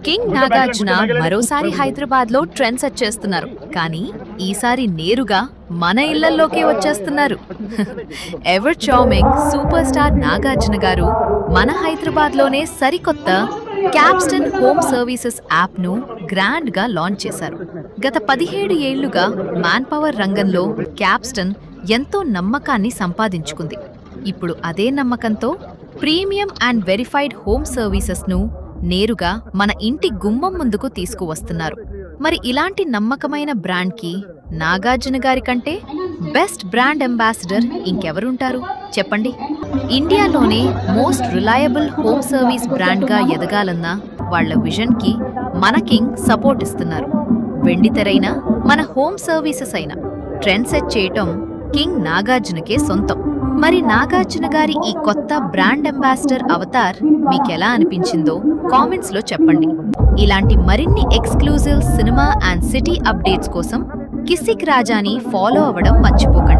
King Nagarjuna మరోసారి హైదరాబాద్ లో trend set చేస్తున్నారు. కానీ ఈసారి నేరుగా మన ఇళ్లలోకే వచ్చేస్తున్నారు. Ever charming super star Nagarjuna గారు మన హైదరాబాద్ లోనే సరికొత్త క్యాప్స్టన్ హోమ్ సర్వీసెస్ యాప్ ను గ్రాండ్ గా లాంచ్ చేశారు. గత 17 ఏళ్లుగా మ్యాన్ పవర్ రంగంలో క్యాప్స్టన్ ఎంతో నమ్మకాన్ని సంపాదించుకుంది. ఇప్పుడు అదే నమ్మకంతో premium and verified home services ను నేరుగా మన ఇంటి గుమ్మం ముందుకు తీసుకువస్తున్నారు. మరి ఇలాంటి నమ్మకమైన బ్రాండ్ కి నాగార్జున గారి కంటే బెస్ట్ బ్రాండ్ అంబాసిడర్ ఇంకెవరుంటారు చెప్పండి. ఇండియాలోనే most reliable home service brand గా ఎదగాలన్న వాళ్ల విజన్ కి మన కింగ్ సపోర్ట్ ఇస్తున్నారు. వెండితెరైనా మన హోమ్ సర్వీసెస్ అయినా ట్రెండ్ సెట్ చేయటం కింగ్ నాగార్జునకే సొంతం. మరి నాగార్జున గారి ఈ కొత్త బ్రాండ్ అంబాసిడర్ అవతార్ మీకెలా అనిపించిందో కామెంట్స్ లో చెప్పండి. ఇలాంటి మరిన్ని exclusive cinema and city updates కోసం కిసిక్ రాజాని ఫాలో అవ్వడం మర్చిపోకండి.